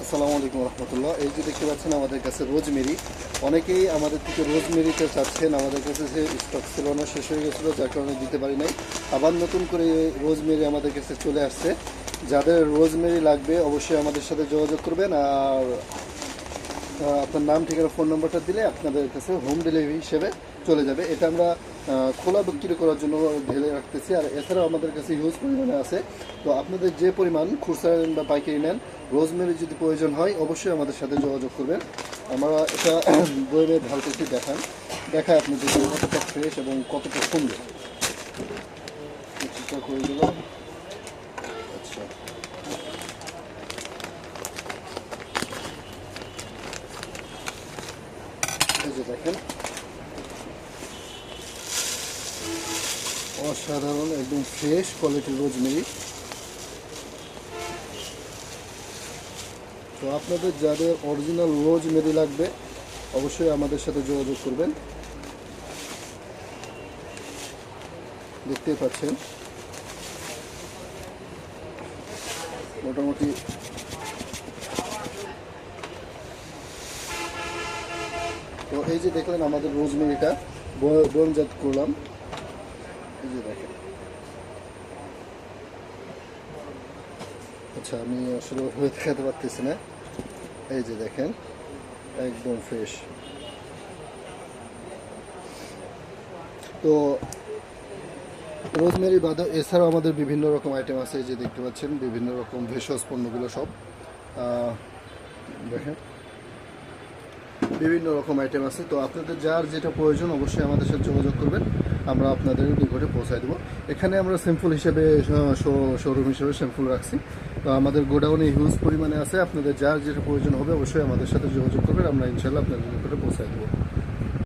আসসালামু আলাইকুম রহমতুল্লাহ। এই যে দেখতে পাচ্ছেন আমাদের কাছে রোজমেরি, অনেকেই আমাদের থেকে রোজমেরিতে চাচ্ছেন। আমাদের কাছে যে স্টক ছিল না, শেষ হয়ে গেছিলো, যার কারণে দিতে পারি নাই। আবার নতুন করে রোজমেরি আমাদের কাছে চলে আসছে। যাদের রোজমেরি লাগবে অবশ্যই আমাদের সাথে যোগাযোগ করবেন। আর আপনার নাম, ঠিকানা, ফোন নম্বরটা দিলে আপনাদের কাছে হোম ডেলিভারি হিসেবে চলে যাবে। এটা আমরা খোলা বিক্রি করার জন্য ঢেলে রাখতেছি। আর এছাড়াও আমাদের কাছে হিউজ পরিমাণে আছে। তো আপনাদের যে পরিমাণ খুচরা নেন বা পাইকারি নেন, রোজমেরি যদি প্রয়োজন হয় অবশ্যই আমাদের সাথে যোগাযোগ করবেন। আমরা এটা বইয়ে ঢালতেছি, দেখায় আপনাদের কতটা ফ্রেশ এবং কতটা সুন্দর। ঠিকঠাক হয়ে গেল। আচ্ছা, এই যে দেখেন, অসাধারণ একদম ফ্রেশ কোয়ালিটির রোজমেরি। তো আপনাদের যাদের অরিজিনাল রোজমেরি লাগবে অবশ্যই আমাদের সাথে যোগাযোগ করবেন। দেখতেই পাচ্ছেন মোটামুটি তো এই যে দেখলেন আমাদের রোজমেরিটা বয়নজাত করলাম। এই যে দেখেন, আচ্ছা আমি আসলে হয়ে দেখাতে পারতেছি না। এই যে দেখেন একদম ফ্রেশ। তো রোজমেরি বাদে এছাড়াও আমাদের বিভিন্ন রকম আইটেম আছে। এই যে দেখতে পাচ্ছেন বিভিন্ন রকম ভেষজ পণ্যগুলো সব দেখেন বিভিন্ন রকম আইটেম আছে। তো আপনাদের যার যেটা প্রয়োজন অবশ্যই আমাদের সাথে যোগাযোগ করবেন, আমরা আপনাদের নিকটে পৌঁছায় দেবো। এখানে আমরা স্যাম্পল হিসেবে শোরুম হিসেবে স্যাম্পল রাখছি। তো আমাদের গোডাউনে হিউজ পরিমাণে আছে। আপনাদের যার যেটা প্রয়োজন হবে অবশ্যই আমাদের সাথে যোগাযোগ করবেন, আমরা ইনশাল্লাহ আপনাদের নিকটে পৌঁছায় দেবো।